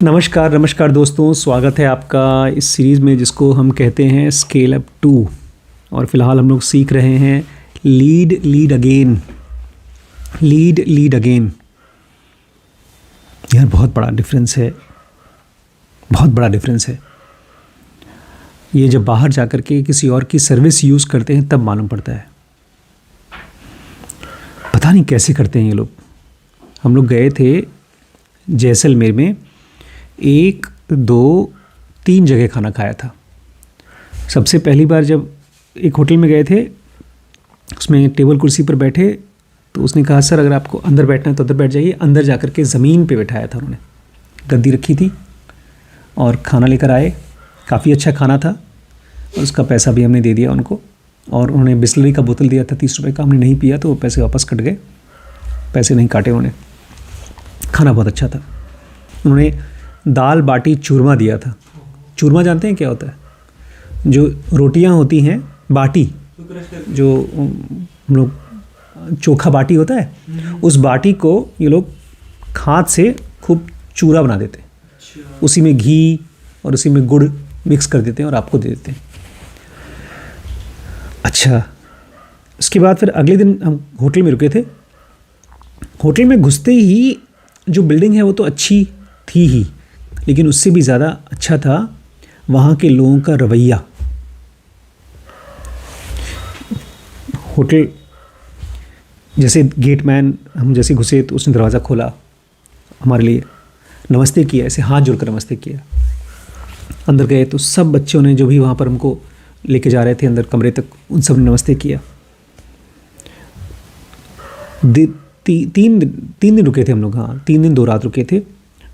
नमस्कार नमस्कार दोस्तों, स्वागत है आपका इस सीरीज़ में जिसको हम कहते हैं स्केल अप 2। और फिलहाल हम लोग सीख रहे हैं lead lead again. Lead lead again, यार बहुत बड़ा डिफरेंस है, बहुत बड़ा डिफरेंस है। ये जब बाहर जाकर के किसी और की सर्विस यूज़ करते हैं तब मालूम पड़ता है। पता नहीं कैसे करते हैं ये लोग। हम लोग गए थे जैसलमेर में, 1, 2, 3 जगह खाना खाया था। सबसे पहली बार जब एक होटल में गए थे, उसमें टेबल कुर्सी पर बैठे तो उसने कहा सर अगर आपको अंदर बैठना है तो अंदर बैठ जाइए। अंदर जाकर के ज़मीन पे बैठाया था उन्होंने, गद्दी रखी थी और खाना लेकर आए। काफ़ी अच्छा खाना था और उसका पैसा भी हमने दे दिया उनको। और उन्होंने बिस्लरी का बोतल दिया था 30 रुपये का, हमने नहीं पिया तो वो पैसे वापस कट गए। पैसे नहीं काटे उन्होंने। खाना बहुत अच्छा था। उन्होंने दाल बाटी चूरमा दिया था। चूरमा जानते हैं क्या होता है? जो रोटियां होती हैं बाटी, जो हम लोग चोखा बाटी होता है, उस बाटी को ये लोग हाथ से खूब चूरा बना देते हैं। उसी में घी और उसी में गुड़ मिक्स कर देते हैं और आपको दे देते हैं। अच्छा, उसके बाद फिर अगले दिन हम होटल में रुके थे। होटल में घुसते ही जो बिल्डिंग है वो तो अच्छी थी ही, लेकिन उससे भी ज़्यादा अच्छा था वहाँ के लोगों का रवैया। होटल जैसे गेटमैन, हम जैसे घुसे तो उसने दरवाज़ा खोला हमारे लिए, नमस्ते किया, ऐसे हाथ जोड़कर नमस्ते किया। अंदर गए तो सब बच्चों ने, जो भी वहाँ पर हमको लेके जा रहे थे अंदर कमरे तक, उन सब ने नमस्ते किया। तीन दिन रुके थे हम लोग। हाँ, 3 दिन 2 रात रुके थे।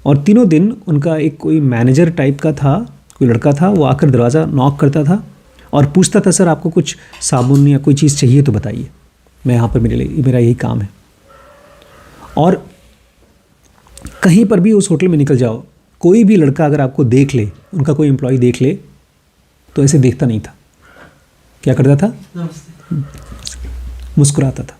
और तीनों दिन उनका एक कोई मैनेजर टाइप का था, कोई लड़का था, वो आकर दरवाज़ा नॉक करता था और पूछता था सर आपको कुछ साबुन या कोई चीज़ चाहिए तो बताइए, मैं यहाँ पर मेरा यही काम है। और कहीं पर भी उस होटल में निकल जाओ, कोई भी लड़का अगर आपको देख ले, उनका कोई एम्प्लॉय देख ले तो ऐसे देखता नहीं था। क्या करता था? मुस्कुराता था।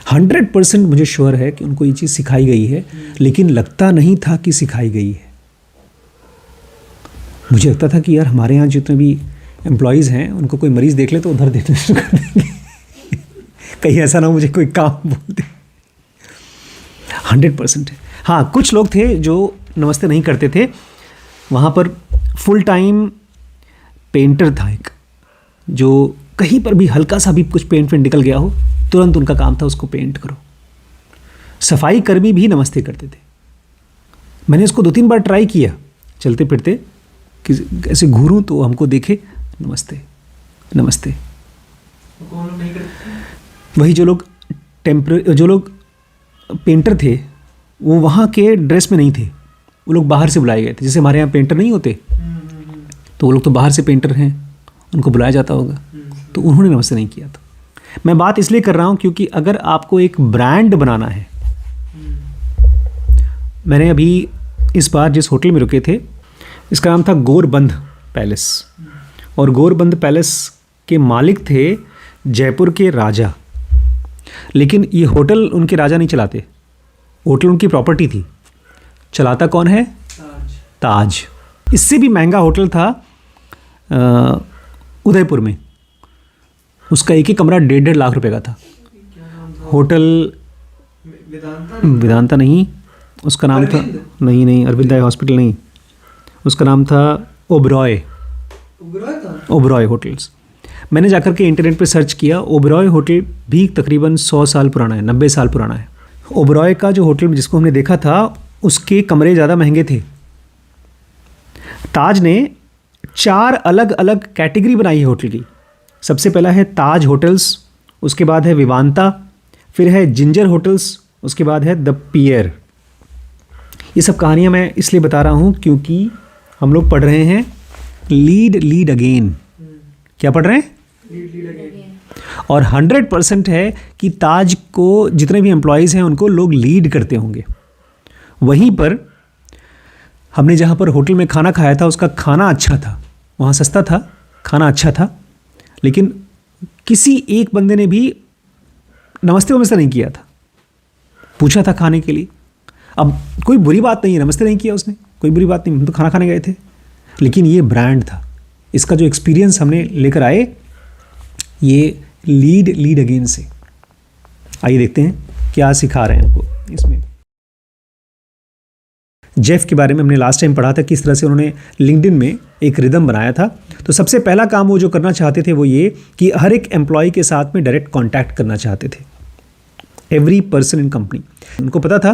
100% मुझे श्योर है कि उनको ये चीज़ सिखाई गई है, लेकिन लगता नहीं था कि सिखाई गई है। मुझे लगता था कि यार हमारे यहाँ जितने भी एम्प्लॉयज़ हैं उनको कोई मरीज़ देख ले तो उधर देखना शुरू कर देंगे। कहीं ऐसा ना हो मुझे कोई काम बोल दे। 100% है। हाँ, कुछ लोग थे जो नमस्ते नहीं करते थे। वहाँ पर फुल टाइम पेंटर था एक, जो कहीं पर भी हल्का सा भी कुछ पेंट निकल गया हो, तुरंत उनका काम था उसको पेंट करो। सफाई कर्मी भी नमस्ते करते थे। मैंने इसको 2-3 बार ट्राई किया, चलते फिरते कि ऐसे घूरूं तो हमको देखे नमस्ते नमस्ते। वही जो लोग पेंटर थे वो वहाँ के ड्रेस में नहीं थे, वो लोग बाहर से बुलाए गए थे। जैसे हमारे यहाँ पेंटर नहीं होते, तो वो लोग तो बाहर से पेंटर हैं, उनको बुलाया जाता होगा, तो उन्होंने नमस्ते नहीं किया था। मैं बात इसलिए कर रहा हूँ क्योंकि अगर आपको एक ब्रांड बनाना है, मैंने अभी इस बार जिस होटल में रुके थे इसका नाम था गोरबंद पैलेस, और गोरबंद पैलेस के मालिक थे जयपुर के राजा। लेकिन ये होटल उनके राजा नहीं चलाते, होटल उनकी प्रॉपर्टी थी। चलाता कौन है? ताज। इससे भी महंगा होटल था उदयपुर में, उसका एक ही कमरा 1.5 लाख रुपए का था। होटल वेदांता नहीं, उसका नाम था, नहीं अरविंद हॉस्पिटल नहीं, उसका नाम था ओबरॉय होटल्स। मैंने जाकर के इंटरनेट पे सर्च किया, ओबरॉय होटल भी तकरीबन 100 साल पुराना है, 90 साल पुराना है। ओबरॉय का जो होटल जिसको हमने देखा था उसके कमरे ज़्यादा महंगे थे। ताज ने 4 अलग अलग कैटेगरी बनाई है होटल की। सबसे पहला है ताज होटल्स, उसके बाद है विवांता, फिर है जिंजर होटल्स, उसके बाद है द पियर। ये सब कहानियाँ मैं इसलिए बता रहा हूँ क्योंकि हम लोग पढ़ रहे हैं लीड लीड अगेन। क्या पढ़ रहे हैं? Lead again. और 100% है कि ताज को जितने भी एम्प्लॉयज़ हैं उनको लोग लीड करते होंगे। वहीं पर हमने जहाँ पर होटल में खाना खाया था उसका खाना अच्छा था, वहाँ सस्ता था, खाना अच्छा था, लेकिन किसी एक बंदे ने भी नमस्ते वमस्ते नहीं किया था। पूछा था खाने के लिए, अब कोई बुरी बात नहीं है, नमस्ते नहीं किया उसने, कोई बुरी बात नहीं, हम तो खाना खाने गए थे, लेकिन ये ब्रांड था, इसका जो एक्सपीरियंस हमने लेकर आए, ये लीड अगेन से। आइए देखते हैं क्या सिखा रहे हैं हमको इसमें। जेफ के बारे में हमने लास्ट टाइम पढ़ा था, किस तरह से उन्होंने लिंक्डइन में एक रिदम बनाया था। तो सबसे पहला काम वो जो करना चाहते थे वो ये कि हर एक एम्प्लॉय के साथ में डायरेक्ट कांटेक्ट करना चाहते थे, एवरी पर्सन इन कंपनी। उनको पता था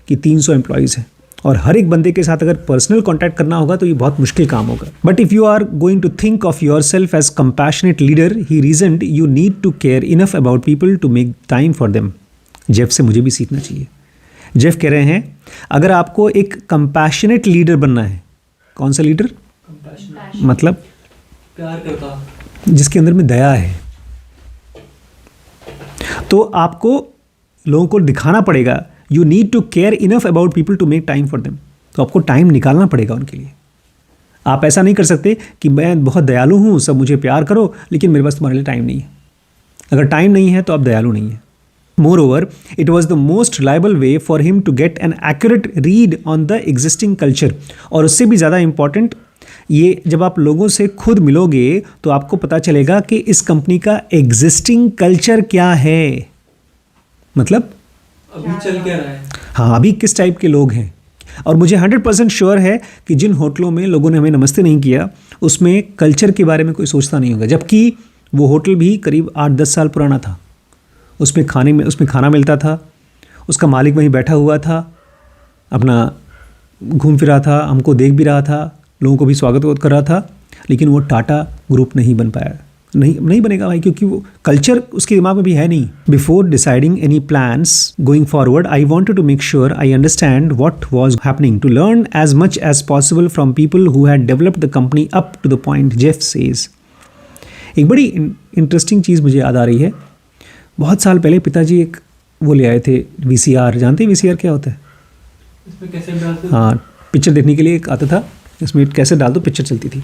कि 300 एम्प्लॉयज़ हैं और हर एक बंदे के साथ अगर पर्सनल कांटेक्ट करना होगा तो ये बहुत मुश्किल काम होगा। But if you are going to think of yourself as compassionate leader, he reasoned, you need to care enough about people to make time for them. Jeff से मुझे भी सीखना चाहिए। जेफ कह रहे हैं अगर आपको एक कंपैशनेट लीडर बनना है, कौन सा लीडर? मतलब प्यार करता, जिसके अंदर में दया है, तो आपको लोगों को दिखाना पड़ेगा, you need to care enough about people to make time for them. तो आपको टाइम निकालना पड़ेगा उनके लिए। आप ऐसा नहीं कर सकते कि मैं बहुत दयालु हूँ, सब मुझे प्यार करो, लेकिन मेरे पास तुम्हारे लिए टाइम नहीं है। अगर टाइम नहीं है तो आप दयालु नहीं है। Moreover, it was the most reliable way for him to get an accurate read on the existing culture. और उससे भी ज़्यादा इम्पॉर्टेंट, ये जब आप लोगों से खुद मिलोगे तो आपको पता चलेगा कि इस कंपनी का एग्जिस्टिंग कल्चर क्या है, मतलब अभी चल क्या रहा है। हाँ, अभी किस टाइप के लोग हैं। और मुझे 100% श्योर है कि जिन होटलों में लोगों ने हमें नमस्ते नहीं किया उसमें कल्चर के बारे में कोई सोचता नहीं होगा, जबकि वो होटल भी करीब 8-10 साल पुराना था। उसमें खाना मिलता था, उसका मालिक वहीं बैठा हुआ था, अपना घूम फिर रहा था, हमको देख भी रहा था, लोगों को भी स्वागत कर रहा था, लेकिन वो टाटा ग्रुप नहीं बन पाया। नहीं बनेगा भाई, क्योंकि वो कल्चर उसके दिमाग में भी है नहीं। Before deciding any plans going forward, I wanted to make sure I understand what was happening, to learn as much as possible from people who had developed the company up to the point Jeff says. एक बड़ी interesting चीज़ मुझे याद आ रही है। बहुत साल पहले पिताजी एक वो ले आए थे VCR, जानते हैं VCR क्या होता है? इसमें कैसेट डालते, हाँ, पिक्चर देखने के लिए एक आता था, इसमें कैसे डाल दो पिक्चर चलती थी।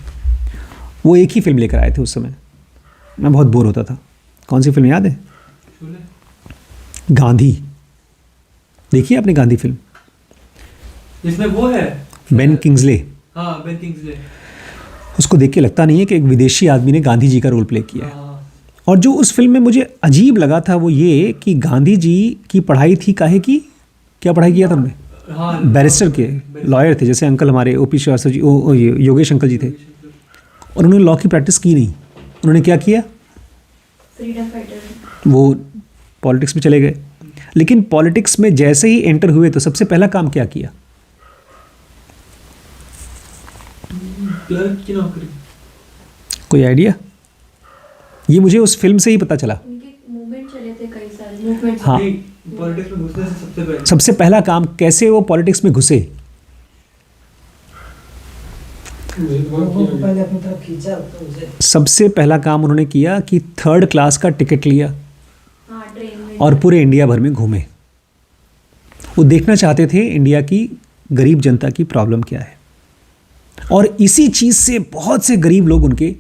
वो एक ही फिल्म लेकर आए थे उस समय, मैं बहुत बोर होता था। कौन सी फिल्म याद है? गांधी। देखिए आपने गांधी फिल्म? इसमें वो है बेन किंग्सले। हाँ, बेन किंग्सले। उसको देख के लगता नहीं है कि एक विदेशी आदमी ने गांधी जी का रोल प्ले किया है। हाँ। और जो उस फिल्म में मुझे अजीब लगा था वो ये कि गांधी जी की पढ़ाई थी काहे की, क्या पढ़ाई किया था उन्होंने? हाँ, बैरिस्टर के, लॉयर थे, जैसे अंकल हमारे OP श्रीवास्तव जी, योगेश अंकल जी थे। और उन्होंने लॉ की प्रैक्टिस की नहीं। उन्होंने क्या किया? Freedom fighter. वो पॉलिटिक्स में चले गए। लेकिन पॉलिटिक्स में जैसे ही एंटर हुए तो सबसे पहला काम क्या किया? क्लर्क की नौकरी। कोई आइडिया? ये मुझे उस फिल्म से ही पता चला। उनके मूवमेंट चले थे कई सारे मूवमेंट। हाँ, पॉलिटिक्स में घुसने से सबसे पहला काम कैसे वो पॉलिटिक्स में घुसे? पहले अपनी तरफ खींचा तो उसे सबसे पहला काम उन्होंने किया कि 3rd क्लास का टिकट लिया हाँ, ट्रेन में। और पूरे इंडिया भर में घूमे। वो देखना चाहते थे इंडिया की गरीब जनता की प्रॉब्लम क्या है। और इसी चीज़ से बहुत से गरीब लोग उनके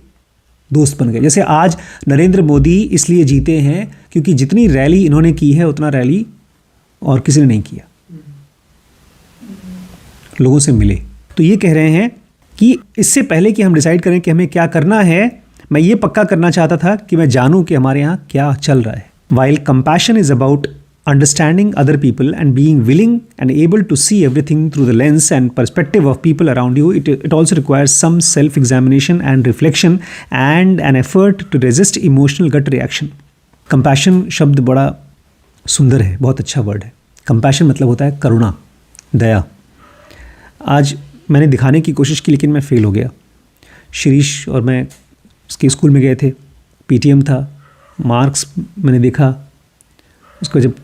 दोस्त बन गए। जैसे आज नरेंद्र मोदी इसलिए जीते हैं क्योंकि जितनी रैली इन्होंने की है उतना रैली और किसी ने नहीं किया, लोगों से मिले। तो ये कह रहे हैं कि इससे पहले कि हम डिसाइड करें कि हमें क्या करना है, मैं ये पक्का करना चाहता था कि मैं जानूं कि हमारे यहाँ क्या चल रहा है। While compassion is about understanding other people and being willing and able to see everything through the lens and perspective of people around you, it also requires some self-examination and reflection and an effort to resist emotional gut reaction. Compassion शब्द बड़ा सुंदर है, बहुत अच्छा word है। Compassion मतलब होता है करुणा, दया। आज मैंने दिखाने की कोशिश की लेकिन मैं फेल हो गया। शिरीष और मैं उसके स्कूल में गए थे, PTM था, मार्क्स मैंने देखा। उसको जब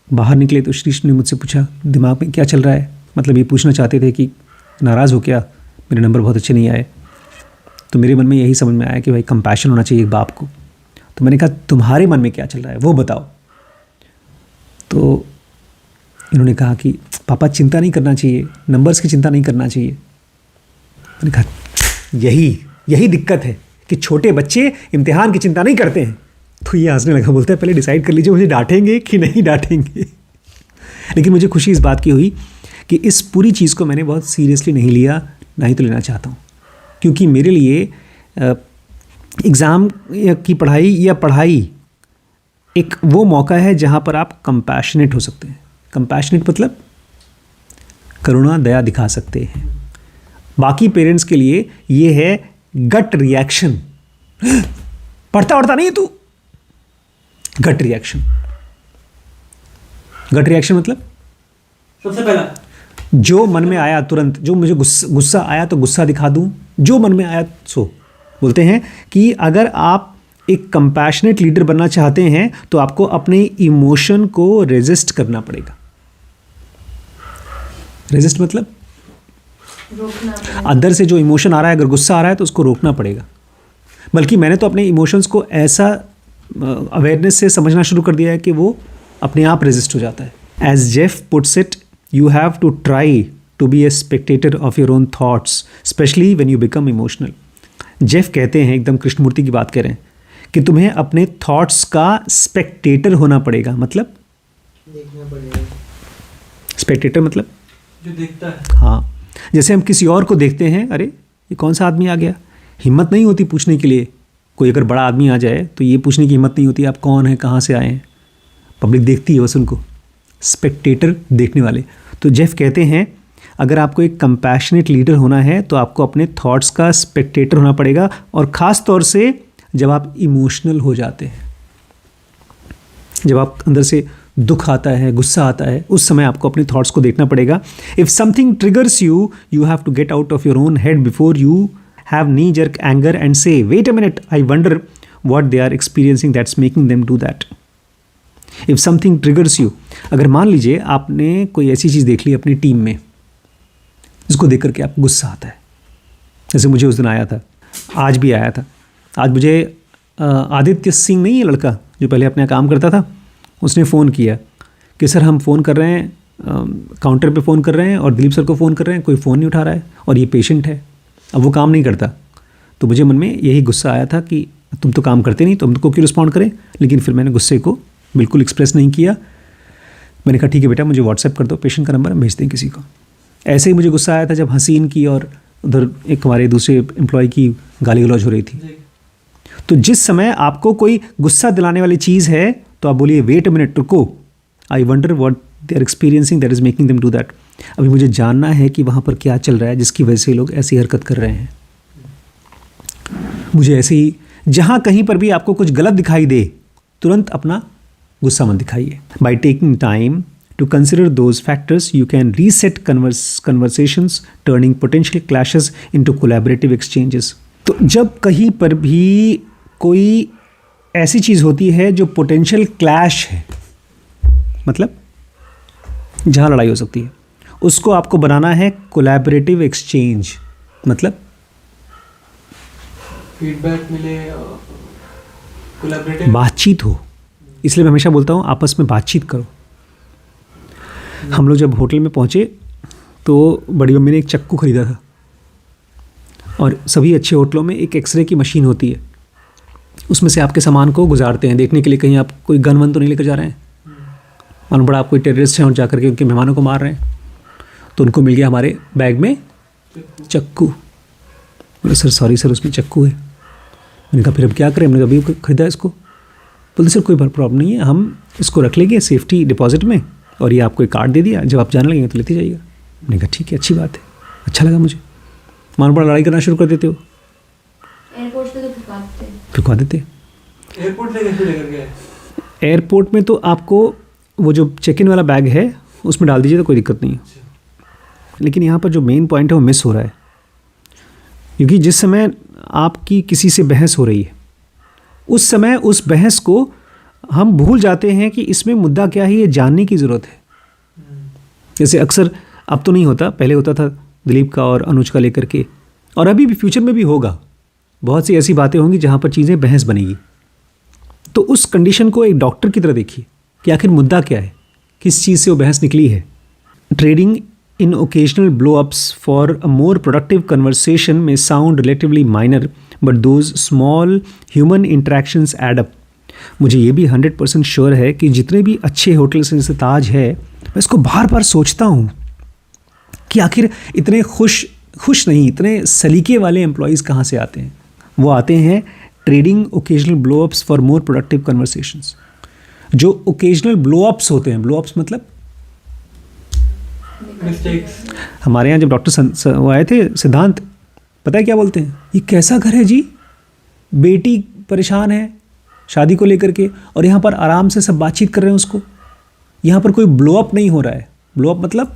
बाहर निकले तो श्रीश ने मुझसे पूछा दिमाग में क्या चल रहा है, मतलब ये पूछना चाहते थे कि नाराज़ हो क्या, मेरे नंबर बहुत अच्छे नहीं आए। तो मेरे मन में यही समझ में आया कि भाई कंपैशन होना चाहिए एक बाप को। तो मैंने कहा तुम्हारे मन में क्या चल रहा है वो बताओ। तो इन्होंने कहा कि पापा चिंता नहीं करना चाहिए, नंबर्स की चिंता नहीं करना चाहिए। मैंने कहा यही दिक्कत है कि छोटे बच्चे इम्तिहान की चिंता नहीं करते हैं। तो ये हंसने लगा, बोलता है पहले डिसाइड कर लीजिए मुझे डांटेंगे कि नहीं डांटेंगे। लेकिन मुझे खुशी इस बात की हुई कि इस पूरी चीज़ को मैंने बहुत सीरियसली नहीं लिया, ना ही तो लेना चाहता हूँ, क्योंकि मेरे लिए एग्ज़ाम की पढ़ाई या पढ़ाई एक वो मौका है जहाँ पर आप कंपैशनेट हो सकते हैं। कंपैशनेट मतलब करुणा दया दिखा सकते हैं। बाकी पेरेंट्स के लिए ये है गट रिएक्शन, पढ़ता पढ़ता नहीं है तू, गट रिएक्शन। गट रिएक्शन मतलब सबसे पहला जो मन में आया तुरंत, जो मुझे गुस्सा आया तो गुस्सा दिखा दूं, जो मन में आया सो। बोलते हैं कि अगर आप एक कंपैशनेट लीडर बनना चाहते हैं तो आपको अपने इमोशन को रेजिस्ट करना पड़ेगा। रेजिस्ट मतलब रोकना पड़ेगा। अंदर से जो इमोशन आ रहा है, अगर गुस्सा आ रहा है तो उसको रोकना पड़ेगा। बल्कि मैंने तो अपने इमोशंस को ऐसा अवेयरनेस से समझना शुरू कर दिया है कि वो अपने आप रेजिस्ट हो जाता है। As Jeff puts it, you have to try to be a spectator of your own thoughts, especially when you become emotional. Jeff कहते हैं, एकदम कृष्णमूर्ति की बात करें, कि तुम्हें अपने थॉट्स का स्पेक्टेटर होना पड़ेगा। मतलब देखना पड़ेगा, स्पेक्टेटर मतलब जो देखता है। हाँ, जैसे हम किसी और को देखते हैं, अरे ये कौन सा आदमी आ गया, हिम्मत नहीं होती पूछने के लिए। कोई अगर बड़ा आदमी आ जाए तो ये पूछने की हिम्मत नहीं होती आप कौन हैं, कहाँ से आए हैं। पब्लिक देखती है बस उनको, स्पेक्टेटर देखने वाले। तो जेफ कहते हैं अगर आपको एक कंपैशनेट लीडर होना है तो आपको अपने थॉट्स का स्पेक्टेटर होना पड़ेगा, और ख़ास तौर से जब आप इमोशनल हो जाते हैं, जब आप अंदर से दुख आता है, गुस्सा आता है, उस समय आपको अपने थॉट्स को देखना पड़ेगा। If something triggers you, you have to get out of your own head before you have knee jerk anger and say wait a minute, I wonder what they are experiencing that's making them do that. If something triggers you, अगर मान लीजिए आपने कोई ऐसी चीज़ देख ली अपनी team में जिसको देख करके आपको गुस्सा आता है, जैसे मुझे उस दिन आया था, आज भी आया था। आज मुझे आदित्य सिंह नहीं है लड़का जो पहले अपना काम करता था, उसने फ़ोन किया कि सर हम फ़ोन कर रहे हैं, काउंटर पे फ़ोन कर रहे हैं और दिलीप सर को फ़ोन कर रहे हैं, कोई फ़ोन नहीं उठा रहा है और ये पेशेंट है, अब वो काम नहीं करता। तो मुझे मन में यही गुस्सा आया था कि तुम तो काम करते नहीं तो हमको क्यों रिस्पॉन्ड करें। लेकिन फिर मैंने गुस्से को बिल्कुल एक्सप्रेस नहीं किया। मैंने कहा ठीक है बेटा, मुझे व्हाट्सएप कर दो पेशेंट का नंबर, हम भेज दें किसी को। ऐसे ही मुझे गुस्सा आया था जब हसीन की और उधर एक हमारे दूसरे एम्प्लॉय की गाली गलौज हो रही थी। तो जिस समय आपको कोई गुस्सा दिलाने वाली चीज़ है तो आप बोलिए वेट अ मिनट, रुको, I wonder what they are experiencing that is making them do that. अभी मुझे जानना है कि वहाँ पर क्या चल रहा है जिसकी वजह से लोग ऐसी हरकत कर रहे हैं। मुझे ऐसे ही जहाँ कहीं पर भी आपको कुछ गलत दिखाई दे, तुरंत अपना गुस्सा मत दिखाइए। By taking time to consider those factors, you can reset conversations, turning potential clashes into collaborative exchanges. तो जब कहीं पर भी कोई ऐसी चीज़ होती है जो पोटेंशियल क्लैश है, मतलब जहाँ लड़ाई हो सकती है, उसको आपको बनाना है कोलैबोरेटिव एक्सचेंज। मतलब फीडबैक मिले, कोलैबोरेटिव बातचीत हो। इसलिए मैं हमेशा बोलता हूँ आपस में बातचीत करो। हम लोग जब होटल में पहुँचे तो बड़ी मम्मी ने एक चक्कू ख़रीदा था, और सभी अच्छे होटलों में एक एक्सरे की मशीन होती है, उसमें से आपके सामान को गुजारते हैं देखने के लिए कहीं आप कोई गन वन तो नहीं लेकर जा रहे हैं। मानो बड़ा आप कोई टेररिस्ट हैं और जाकर के उनके मेहमानों को मार रहे हैं। तो उनको मिल गया हमारे बैग में चक्कू। बोले सर सॉरी सर, उसमें चक्कू है। मैंने कहा फिर अब क्या करें, हमने अभी ख़रीदा इसको। बोले सर कोई प्रॉब्लम नहीं है, हम इसको रख लेंगे सेफ्टी डिपॉजिट में, और ये आपको एक कार्ड दे दिया, जब आप जाने लगेंगे तो लेते जाइएगा। मैंने कहा ठीक है, अच्छी बात है, अच्छा लगा मुझे। मानो बड़ा लड़ाई करना शुरू कर देते हो, एयरपोर्ट पे तो फिरवा देते। एयरपोर्ट से कैसे लेकर गए? एयरपोर्ट में तो आपको वो जो चेक इन वाला बैग है उसमें डाल दीजिए तो कोई दिक्कत नहीं है। लेकिन यहाँ पर जो मेन पॉइंट है वो मिस हो रहा है, क्योंकि जिस समय आपकी किसी से बहस हो रही है, उस समय उस बहस को हम भूल जाते हैं कि इसमें मुद्दा क्या है, ये जानने की ज़रूरत है। जैसे अक्सर, अब तो नहीं होता, पहले होता था दिलीप का और अनुज का लेकर के, और अभी भी फ्यूचर में भी होगा। बहुत सी ऐसी बातें होंगी जहाँ पर चीज़ें बहस बनेगी। तो उस कंडीशन को एक डॉक्टर की तरह देखिए कि आखिर मुद्दा क्या है, किस चीज़ से वो बहस निकली है। Trading in occasional blow ups for a more productive conversation में sound relatively minor, but those small human interactions add up. मुझे ये भी 100% श्योर है कि जितने भी अच्छे होटल्स जैसे ताज है, मैं इसको बार बार सोचता हूँ कि आखिर इतने खुश नहीं, इतने सलीके वाले एम्प्लॉयज़ कहाँ से आते हैं। वो आते हैं trading occasional blowups for more productive conversations. जो ओकेजनल ब्लोअप्स होते हैं, ब्लोअप्स मतलब मिस्टेक्स। हमारे यहाँ जब डॉक्टर वो आए थे सिद्धांत, पता है क्या बोलते हैं, ये कैसा घर है जी, बेटी परेशान है शादी को लेकर के और यहाँ पर आराम से सब बातचीत कर रहे हैं उसको, यहाँ पर कोई ब्लोअप नहीं हो रहा है। ब्लोअप मतलब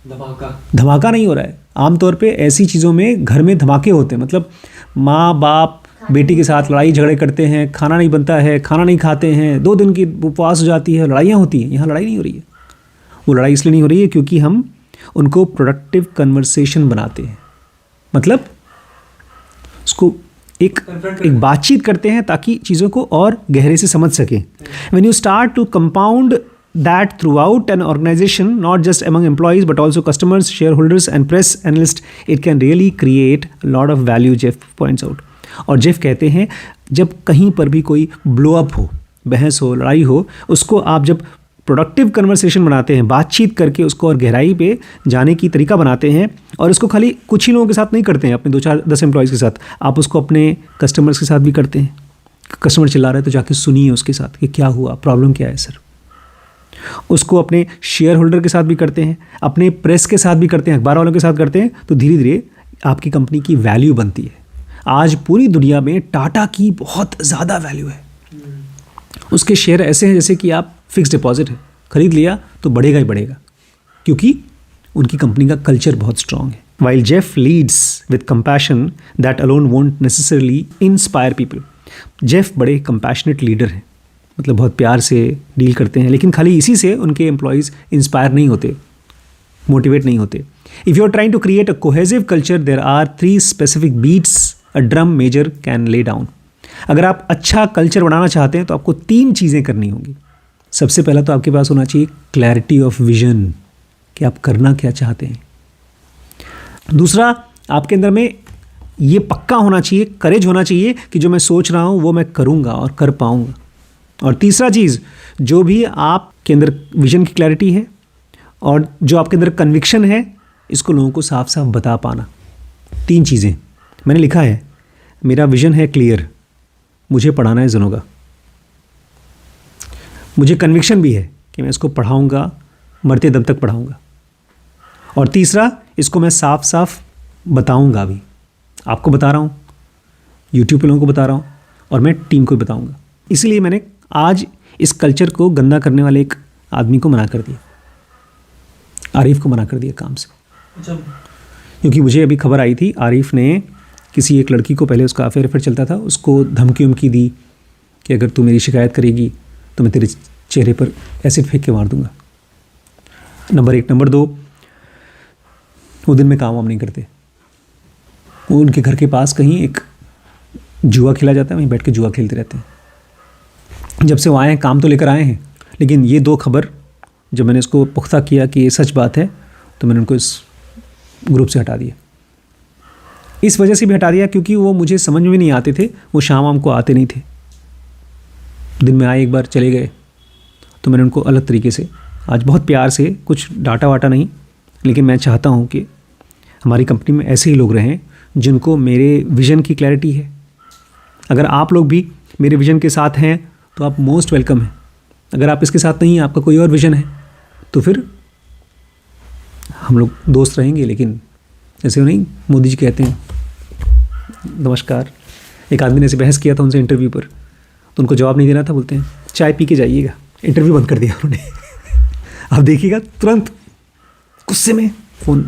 धमाका नहीं हो रहा है। आमतौर पे ऐसी चीज़ों में घर में धमाके होते हैं, मतलब माँ बाप बेटी के साथ लड़ाई झगड़े करते हैं, खाना नहीं बनता है, खाना नहीं खाते हैं, 2 दिन की उपवास हो जाती है, लड़ाइयाँ होती हैं। यहाँ लड़ाई नहीं हो रही है। वो लड़ाई इसलिए नहीं हो रही है क्योंकि हम उनको प्रोडक्टिव कन्वर्सेशन बनाते हैं, मतलब उसको एक बातचीत करते हैं ताकि चीज़ों को और गहरे से समझ सकें। When you start to compound that throughout an organization, not just among employees but also customers, shareholders and press analysts, it can really create a lot of value, Jeff points out. और Jeff कहते हैं जब कहीं पर भी कोई blow up हो, बहस हो, लड़ाई हो, उसको आप जब प्रोडक्टिव कन्वर्सेशन बनाते हैं, बातचीत करके उसको और गहराई पे जाने की तरीका बनाते हैं, और इसको खाली कुछ ही लोगों के साथ नहीं करते हैं, अपने 2-4-10 एम्प्लॉयज़ के साथ, आप उसको अपने कस्टमर्स के साथ भी करते हैं। कस्टमर चिल्ला रहे हैं तो जाके सुनिए उसके साथ कि क्या हुआ, प्रॉब्लम क्या है सर। उसको अपने शेयर होल्डर के साथ भी करते हैं, अपने प्रेस के साथ भी करते हैं, अखबार वालों के साथ करते हैं, तो धीरे धीरे आपकी कंपनी की वैल्यू बनती है। आज पूरी दुनिया में टाटा की बहुत ज़्यादा वैल्यू है। उसके शेयर ऐसे हैं जैसे कि आप फिक्स डिपॉजिट है, खरीद लिया तो बढ़ेगा ही बढ़ेगा, क्योंकि उनकी कंपनी का कल्चर बहुत स्ट्रांग है। While Jeff leads with compassion that alone won't necessarily inspire people. Jeff बड़े कंपैशनेट लीडर हैं, मतलब बहुत प्यार से डील करते हैं, लेकिन खाली इसी से उनके एम्प्लॉयज़ इंस्पायर नहीं होते, मोटिवेट नहीं होते। If you are trying to create a cohesive culture, there are 3 specific beats a drum major can lay down. अगर आप अच्छा कल्चर बनाना चाहते हैं तो आपको 3 चीज़ें करनी होंगी। सबसे पहला तो आपके पास होना चाहिए क्लैरिटी ऑफ विजन, कि आप करना क्या चाहते हैं। दूसरा, आपके अंदर में ये पक्का होना चाहिए, करेज होना चाहिए कि जो मैं सोच रहा हूँ वो मैं करूँगा और कर पाऊँगा। और तीसरा चीज़, जो भी आपके अंदर विजन की क्लैरिटी है और जो आपके अंदर कन्विक्शन है, इसको लोगों को साफ साफ बता पाना। 3 चीज़ें मैंने लिखा है। मेरा विजन है क्लियर, मुझे पढ़ाना है जनों का। मुझे कन्विक्शन भी है कि मैं इसको पढ़ाऊँगा, मरते दम तक पढ़ाऊँगा। और तीसरा, इसको मैं साफ साफ बताऊँगा भी। आपको बता रहा हूँ, यूट्यूब पे लोगों को बता रहा हूँ, और मैं टीम को भी बताऊँगा। इसीलिए मैंने आज इस कल्चर को गंदा करने वाले एक आदमी को मना कर दिया, आरिफ को मना कर दिया काम से। क्योंकि मुझे अभी खबर आई थी, आरिफ ने किसी एक लड़की को, पहले उसका अफेयर चलता था, उसको धमकी दी कि अगर तू मेरी शिकायत करेगी तो मैं तेरे चेहरे पर एसिड फेंक के मार दूंगा। नंबर 1। नंबर 2, वो दिन में काम वाम नहीं करते। वो उनके घर के पास कहीं एक जुआ खेला जाता है, वहीं बैठ के जुआ खेलते रहते हैं। जब से वो आए हैं, काम तो लेकर आए हैं, लेकिन ये 2 खबर जब मैंने इसको पुख्ता किया कि ये सच बात है, तो मैंने उनको इस ग्रुप से हटा दिया। इस वजह से भी हटा दिया क्योंकि वो मुझे समझ में नहीं आते थे। वो शाम वाम को आते नहीं थे, दिन में आए, एक बार चले गए। तो मैंने उनको अलग तरीके से, आज बहुत प्यार से, कुछ डाटा वाटा नहीं, लेकिन मैं चाहता हूँ कि हमारी कंपनी में ऐसे ही लोग रहें जिनको मेरे विज़न की क्लैरिटी है। अगर आप लोग भी मेरे विज़न के साथ हैं तो आप मोस्ट वेलकम हैं। अगर आप इसके साथ नहीं हैं, आपका कोई और विज़न है, तो फिर हम लोग दोस्त रहेंगे। लेकिन ऐसे नहीं, मोदी जी कहते हैं नमस्कार। एक आदमी ने ऐसे बहस किया था उनसे इंटरव्यू पर, तो उनको जवाब नहीं देना था, बोलते हैं चाय पी के जाइएगा। इंटरव्यू बंद कर दिया उन्होंने। आप देखिएगा, तुरंत गुस्से में फ़ोन,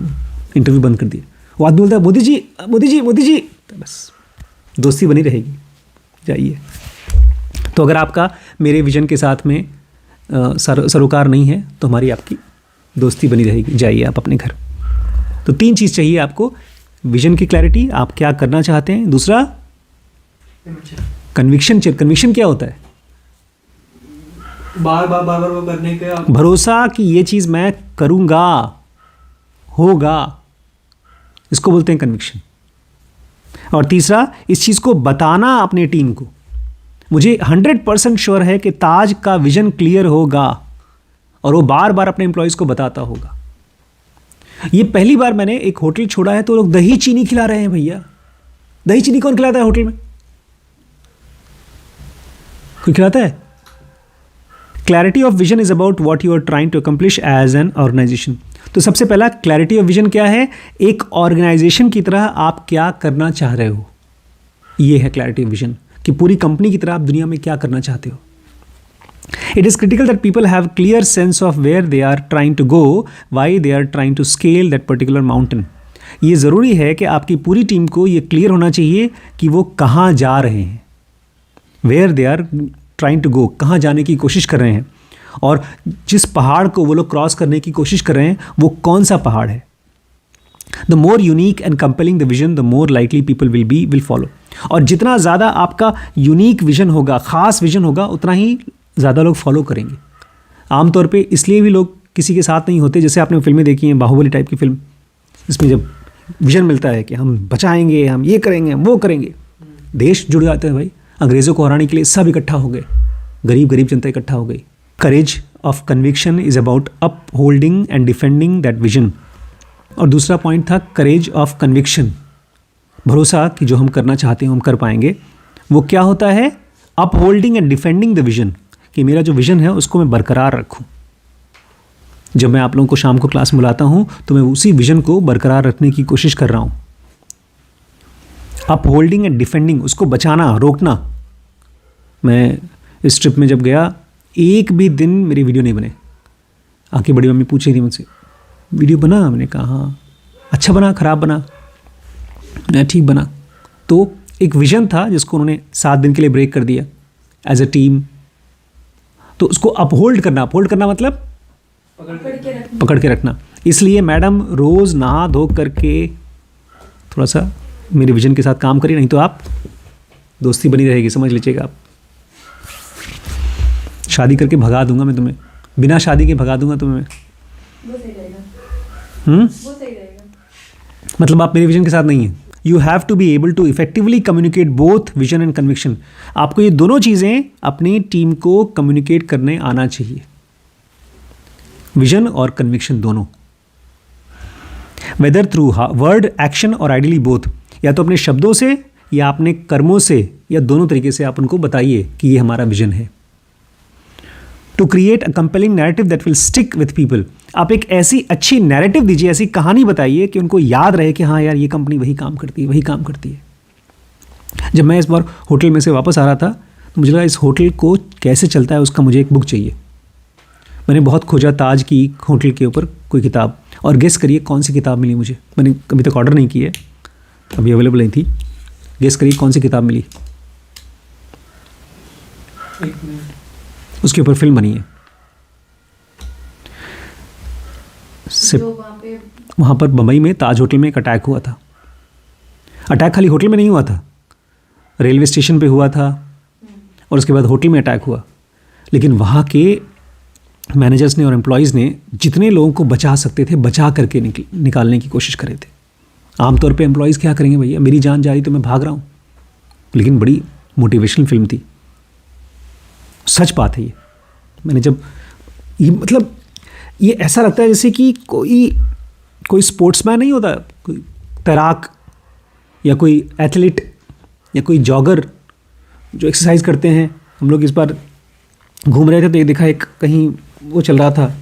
इंटरव्यू बंद कर दिया। वो आदमी बोलता है मोदी जी मोदी जी मोदी जी, तो बस दोस्ती बनी रहेगी, जाइए। तो अगर आपका मेरे विज़न के साथ में सरोकार नहीं है तो हमारी आपकी दोस्ती बनी रहेगी, जाइए आप अपने घर। तो 3 चीज़ चाहिए आपको, विज़न की क्लैरिटी, आप क्या करना चाहते हैं। दूसरा, कन्विक्शन। कन्विक्शन क्या होता है? बार बार वो करने के भरोसा कि ये चीज़ मैं करूँगा, होगा, इसको बोलते हैं कन्विक्शन। और तीसरा, इस चीज़ को बताना अपने टीम को। मुझे 100% श्योर है कि ताज का विजन क्लियर होगा और वो बार बार अपने एम्प्लॉयज़ को बताता होगा। ये पहली बार मैंने एक होटल छोड़ा है तो लोग दही चीनी खिला रहे हैं भैया। दही चीनी कौन खिलाता है होटल में? कोई खिलाता है? Clarity of vision is about what you are trying to accomplish as an organisation. तो सबसे पहला क्लैरिटी ऑफ विजन क्या है? एक ऑर्गेनाइजेशन की तरह आप क्या करना चाह रहे हो, ये है क्लैरिटी ऑफ विजन, कि पूरी कंपनी की तरह आप दुनिया में क्या करना चाहते हो। It is critical that people have clear sense of where they are trying to go, why they are trying to scale that particular mountain. ये ज़रूरी है कि आपकी पूरी टीम को ये क्लियर होना चाहिए कि वो कहाँ जा रहे हैं, where they are trying to go, कहाँ जाने की कोशिश कर रहे हैं, और जिस पहाड़ को वो लोग क्रॉस करने की कोशिश कर रहे हैं वो कौन सा पहाड़ है। The more unique and compelling the vision, the more likely people will follow. और जितना ज़्यादा आपका यूनिक विजन होगा, ख़ास विजन होगा, उतना ही ज़्यादा लोग फॉलो करेंगे। आमतौर पे इसलिए भी लोग किसी के साथ नहीं होते, जैसे आपने फिल्में देखी हैं, बाहुबली टाइप की फिल्म, इसमें जब विजन मिलता है कि हम बचाएंगे, हम ये करेंगे, हम वो करेंगे, देश जुड़ जाते हैं भाई। अंग्रेज़ों को हराने के लिए सब इकट्ठा हो गए, गरीब जनता इकट्ठा हो गई। Courage of conviction is about up holding and defending that vision. और दूसरा पॉइंट था करेज ऑफ कन्विक्शन, भरोसा कि जो हम करना चाहते हैं हम कर पाएंगे। वो क्या होता है? Up holding and defending the vision, कि मेरा जो विजन है उसको मैं बरकरार रखूं। जब मैं आप लोगों को शाम को क्लास में बुलाता हूं तो मैं उसी विजन को बरकरार रखने की कोशिश कर रहा हूं। अप होल्डिंग एंड डिफेंडिंग, उसको बचाना, रोकना। मैं इस ट्रिप में जब गया, एक भी दिन मेरी वीडियो नहीं बने। आके बड़ी मम्मी पूछ रही थी मुझसे, वीडियो बना? मैंने कहा हाँ। अच्छा बना, ख़राब बना? मैं ठीक बना। तो एक विजन था जिसको उन्होंने 7 दिन के लिए ब्रेक कर दिया एज अ टीम। तो उसको अपहोल्ड करना मतलब पकड़ के रखना। इसलिए मैडम रोज़ नहा धो करके थोड़ा सा मेरे विजन के साथ काम करिए, नहीं तो आप दोस्ती बनी रहेगी, समझ लीजिएगा आप। शादी करके भगा दूंगा मैं तुम्हें, बिना शादी के भगा दूंगा तुम्हें। वो सही रहेगा। वो सही रहेगा। मतलब आप मेरे विजन के साथ नहीं हैं। You have to be able to effectively communicate both vision and conviction. आपको ये दोनों चीज़ें अपनी टीम को कम्युनिकेट करने आना चाहिए, विजन और कन्विक्शन दोनों। वेदर थ्रू वर्ड, एक्शन और आइडियली बोथ, या तो अपने शब्दों से या अपने कर्मों से, या दोनों तरीके से आप उनको बताइए कि ये हमारा विजन है। To create a compelling narrative that will stick with people, आप एक ऐसी अच्छी नैरेटिव दीजिए, ऐसी कहानी बताइए कि उनको याद रहे कि हाँ यार ये कंपनी वही काम करती है। जब मैं इस बार होटल में से वापस आ रहा था तो मुझे लगा इस होटल को कैसे चलता है उसका मुझे एक बुक चाहिए। मैंने बहुत खोजा ताज की होटल के ऊपर कोई किताब, और गेस करिए कौन सी किताब मिली मुझे। मैंने अभी तक ऑर्डर नहीं की है, अभी अवेलेबल नहीं थी। गेस करिए कौन सी किताब मिली। उसके ऊपर फिल्म बनी है। वहाँ पर बम्बई में ताज होटल में एक अटैक हुआ था। अटैक खाली होटल में नहीं हुआ था, रेलवे स्टेशन पे हुआ था, और उसके बाद होटल में अटैक हुआ। लेकिन वहाँ के मैनेजर्स ने और एम्प्लॉयज़ ने जितने लोगों को बचा सकते थे बचा करके निकालने की कोशिश करे थे। आमतौर पे एम्प्लॉयज़ क्या करेंगे, भैया मेरी जान जा रही तो मैं भाग रहा हूँ। लेकिन बड़ी मोटिवेशनल फिल्म थी, सच बात है ये। मैंने जब ये मतलब ये ऐसा लगता है जैसे कि कोई स्पोर्ट्समैन नहीं होता, कोई तैराक या कोई एथलीट या कोई जॉगर जो एक्सरसाइज करते हैं। हम लोग इस बार घूम रहे थे तो ये देखा, एक कहीं वो चल रहा था,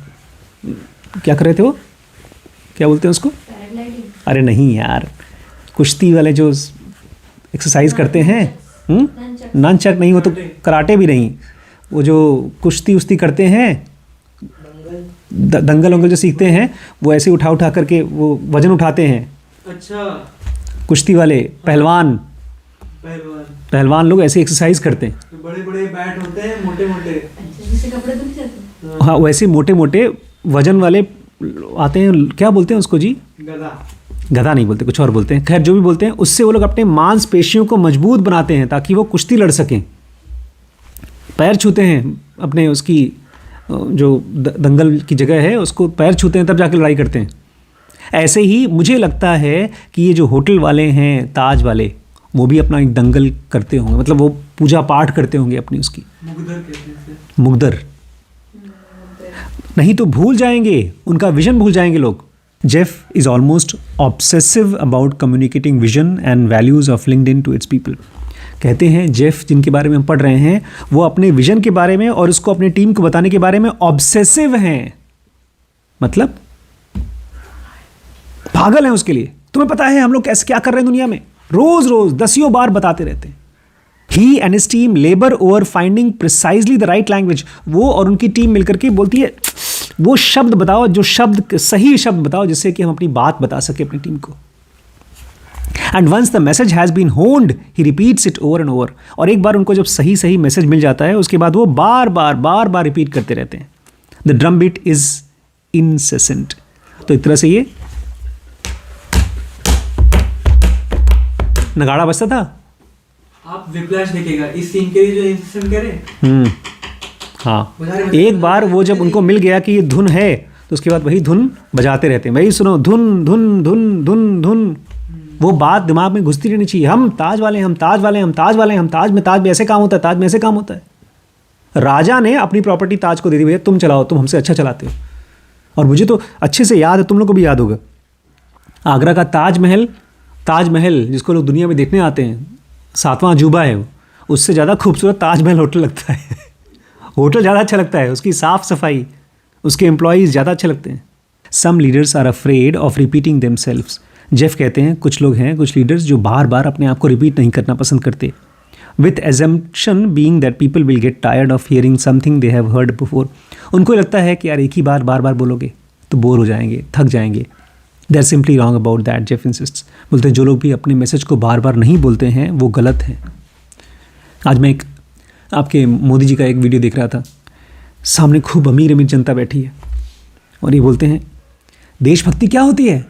क्या कर रहे थे वो, क्या बोलते हैं उसको? अरे नहीं यार, कुश्ती वाले जो एक्सरसाइज करते हैं, ननचक नहीं, वो तो कराटे भी नहीं, वो जो कुश्ती उश्ती करते हैं, दंगल वंगल जो सीखते हैं, वो ऐसे उठा करके वो वजन उठाते हैं। अच्छा, कुश्ती वाले पहलवान लोग ऐसे एक्सरसाइज करते हैं। तो बड़े बड़े बैट होते हैं, मोटे मोटे। जैसे कपड़े धुल जाते। हाँ, वैसे मोटे मोटे वजन वाले आते हैं, क्या बोलते हैं उसको जी? गधा नहीं बोलते, कुछ और बोलते हैं। खैर जो भी बोलते हैं, उससे वो लोग अपने मांसपेशियों को मजबूत बनाते हैं ताकि वो कुश्ती लड़ सकें। पैर छूते हैं अपने, उसकी जो दंगल की जगह है उसको पैर छूते हैं, तब जाकर लड़ाई करते हैं। ऐसे ही मुझे लगता है कि ये जो होटल वाले हैं, ताज वाले, वो भी अपना एक दंगल करते होंगे, मतलब वो पूजा पाठ करते होंगे अपनी उसकी। मुगदर नहीं तो भूल जाएंगे, उनका विजन भूल जाएंगे लोग। Jeff is almost obsessive about communicating vision and values of LinkedIn to its people. कहते हैं जेफ जिनके बारे में हम पढ़ रहे हैं वो अपने विजन के बारे में और उसको अपनी टीम को बताने के बारे में ऑब्सेसिव हैं, मतलब पागल हैं उसके लिए। तुम्हें पता है हम लोग कैसे क्या कर रहे हैं दुनिया में, रोज रोज दसियों बार बताते रहते हैं। He and his team labour over finding precisely the right language. वो और उनकी टीम मिलकर के बोलती है वो शब्द बताओ, जो शब्द सही शब्द बताओ जिससे कि हम अपनी बात बता सके अपनी टीम को। And once the message has been honed he repeats it over and over. और एक बार उनको जब सही सही मैसेज मिल जाता है उसके बाद वो बार बार रिपीट करते रहते हैं। The drum beat is incessant. तो एक तरह से ये नगाड़ा बजता था। आप विप्लैश देखेगा इस सीन के लिए जो इंसेंट करे। हाँ, एक बार वो जब उनको मिल गया कि ये धुन है तो उसके बाद वही धुन बजाते रहते हैं। वही सुनो, धुन धुन धुन धुन धुन। वो बात दिमाग में घुसती रहनी चाहिए, हम ताज वाले, हम ताज वाले, हम ताज वाले, हम ताज में ऐसे काम होता है, ताज में ऐसे काम होता है। राजा ने अपनी प्रॉपर्टी ताज को दे दी, भैया तुम चलाओ, तुम हमसे अच्छा चलाते हो। और मुझे तो अच्छे से याद है, तुम लोग को भी याद होगा, आगरा का ताजमहल जिसको लोग दुनिया में देखने आते हैं, 7वां अजूबा है वो, उससे ज़्यादा खूबसूरत ताजमहल होटल लगता है। होटल ज़्यादा अच्छा लगता है, उसकी साफ़ सफाई, उसके एम्प्लॉयज़ ज़्यादा अच्छे लगते हैं। Some leaders are afraid of repeating themselves. Jeff कहते हैं कुछ लोग हैं, कुछ लीडर्स जो बार बार अपने आप को रिपीट नहीं करना पसंद करते। With assumption being that people will get tired of hearing something they have heard before. उनको लगता है कि यार एक ही बार बार बोलोगे तो बोर हो जाएंगे, थक जाएंगे। They are simply wrong about that, Jeff insists. बोलते हैं जो लोग भी अपने मैसेज को बार बार नहीं बोलते हैं वो गलत हैं। आज मैं एक आपके मोदी जी का एक वीडियो देख रहा था, सामने खूब अमीर जनता बैठी है और ये बोलते हैं देशभक्ति क्या होती है,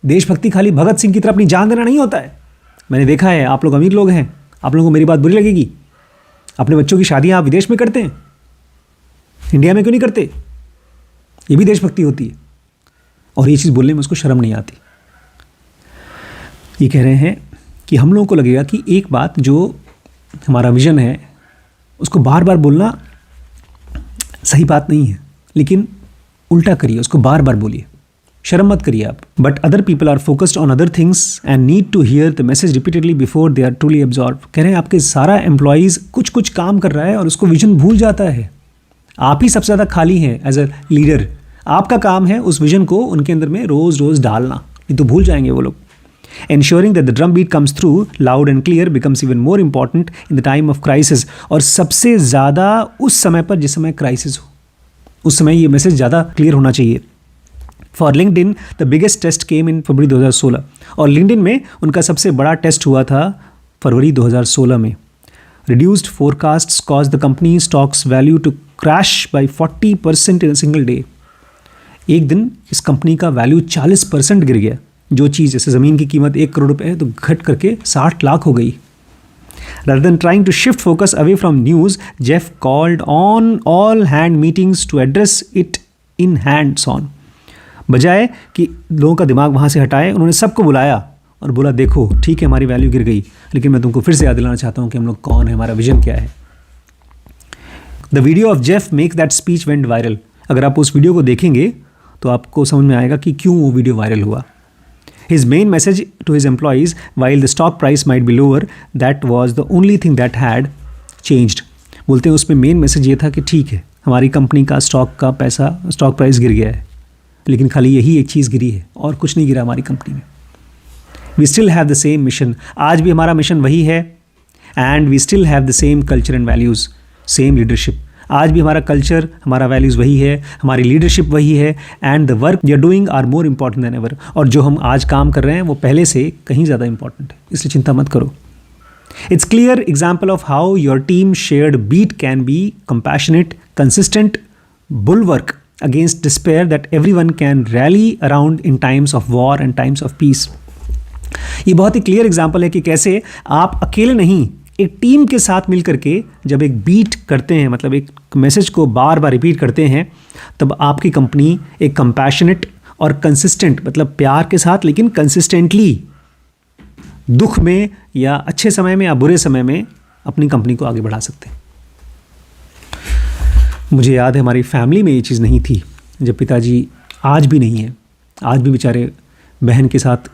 देशभक्ति खाली भगत सिंह की तरह अपनी जान देना नहीं होता है। मैंने देखा है, आप लोग अमीर लोग हैं, आप लोगों को मेरी बात बुरी लगेगी, अपने बच्चों की शादियां आप विदेश में करते हैं, इंडिया में क्यों नहीं करते? ये भी देशभक्ति होती है। और ये चीज़ बोलने में उसको शर्म नहीं आती। ये कह रहे हैं कि हम लोगों को लगेगा कि एक बात जो हमारा विजन है उसको बार बार बोलना सही बात नहीं है, लेकिन उल्टा करिए, उसको बार बार बोलिए, शर्म मत करिए आप। But other people are focused on other things and need to hear the message repeatedly before they are truly absorb. कह रहे हैं आपके सारा एम्प्लॉयज़ कुछ काम कर रहा है और उसको विजन भूल जाता है। आप ही सबसे ज़्यादा खाली हैं एज अ लीडर। आपका काम है उस विजन को उनके अंदर में रोज़ रोज़ डालना, नहीं तो भूल जाएंगे वो लोग। Ensuring that the drum beat comes through loud and clear becomes even more important in the time of crisis। और सबसे ज़्यादा उस समय पर जिस समय क्राइसिस हो, उस समय ये मैसेज ज़्यादा क्लियर होना चाहिए। For LinkedIn, the biggest test came in फरवरी 2016। और LinkedIn में उनका सबसे बड़ा टेस्ट हुआ था फरवरी 2016 में। Reduced forecasts caused the company stocks value to crash by 40% in a single day। एक दिन इस कंपनी का वैल्यू 40% गिर गया। जो चीज़ जैसे ज़मीन की कीमत 1 करोड़ रुपए है तो घट करके 60 लाख हो गई। Rather than trying to shift focus away from news, Jeff called on all hand meetings to address it in hands on। बजाय कि लोगों का दिमाग वहाँ से हटाए, उन्होंने सबको बुलाया और बोला देखो ठीक है हमारी वैल्यू गिर गई, लेकिन मैं तुमको फिर से याद दिलाना चाहता हूँ कि हम लोग कौन है, हमारा विजन क्या है। The video of Jeff makes that speech went viral. अगर आप उस वीडियो को देखेंगे तो आपको समझ में आएगा कि क्यों वो वीडियो वायरल हुआ। His main message to his employees, while the stock price might be lower, that was the only thing that had changed। बोलते हैं उसमें मेन मैसेज ये था कि ठीक है हमारी कंपनी का स्टॉक प्राइस गिर गया है, लेकिन खाली यही एक चीज़ गिरी है और कुछ नहीं गिरा हमारी कंपनी में। We still have the same mission। आज भी हमारा मिशन वही है। And we still have the same culture and values, same leadership। आज भी हमारा कल्चर, हमारा वैल्यूज़ वही है, हमारी लीडरशिप वही है। And the work we are doing are more important than ever. और जो हम आज काम कर रहे हैं वो पहले से कहीं ज़्यादा इंपॉर्टेंट है, इसलिए चिंता मत करो। It's clear example of how your team shared beat can be compassionate consistent bulwark against despair that everyone can rally around in times of war and times of peace. ये बहुत ही क्लियर एग्जाम्पल है कि कैसे आप अकेले नहीं, एक team के साथ मिलकर के जब एक बीट करते हैं, मतलब एक मैसेज को बार बार रिपीट करते हैं, तब आपकी कंपनी एक कंपैशनेट और कंसिस्टेंट, मतलब प्यार के साथ लेकिन कंसिस्टेंटली, दुख में या अच्छे समय में या बुरे समय में अपनी कंपनी को आगे बढ़ा सकते हैं। मुझे याद है हमारी फैमिली में ये चीज़ नहीं थी। जब पिताजी, आज भी नहीं है, आज भी बेचारे बहन के साथ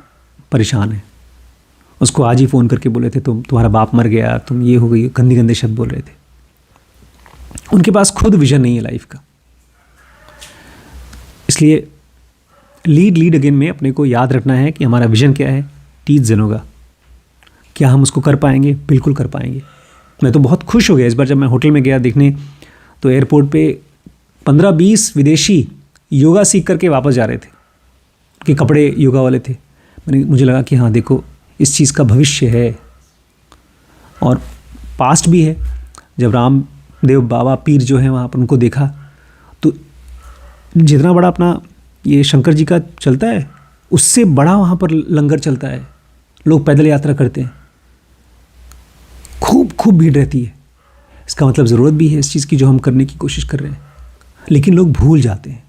परेशान हैं। उसको आज ही फ़ोन करके बोले थे तुम्हारा बाप मर गया, तुम ये हो गई, गंदे गंदे शब्द बोल रहे थे। उनके पास खुद विजन नहीं है लाइफ का। इसलिए लीड अगेन में अपने को याद रखना है कि हमारा विजन क्या है, टीच जनोगा। क्या हम उसको कर पाएंगे? बिल्कुल कर पाएंगे। मैं तो बहुत खुश हो गया इस बार जब मैं होटल में गया देखने, तो एयरपोर्ट पे 15-20 विदेशी योगा सीख करके वापस जा रहे थे, कि कपड़े योगा वाले थे। मुझे लगा कि हाँ देखो, इस चीज़ का भविष्य है और पास्ट भी है। जब रामदेव बाबा पीर जो हैं वहाँ पर उनको देखा, तो जितना बड़ा अपना ये शंकर जी का चलता है, उससे बड़ा वहाँ पर लंगर चलता है। लोग पैदल यात्रा करते हैं, खूब भीड़ रहती है। इसका मतलब ज़रूरत भी है इस चीज़ की जो हम करने की कोशिश कर रहे हैं, लेकिन लोग भूल जाते हैं।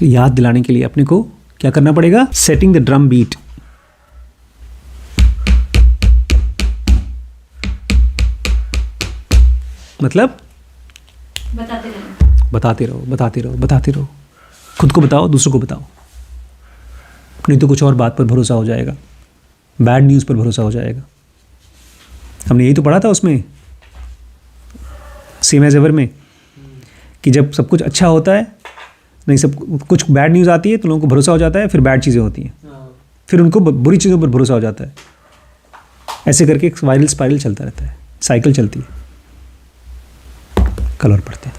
याद दिलाने के लिए अपने को क्या करना पड़ेगा? Setting the drum beat. मतलब बताते रहो। खुद को बताओ, दूसरों को बताओ, नहीं तो कुछ और बात पर भरोसा हो जाएगा, बैड न्यूज़ पर भरोसा हो जाएगा। हमने यही तो पढ़ा था उसमें सेम एज एवर में, कि जब सब कुछ अच्छा होता है, नहीं सब कुछ बैड न्यूज़ आती है तो लोगों को भरोसा हो जाता है, फिर बैड चीज़ें होती हैं, फिर उनको बुरी चीज़ों पर भरोसा हो जाता है। ऐसे करके एक वायरल स्पाइरल चलता रहता है, साइकिल चलती है। कल और पढ़ते हैं।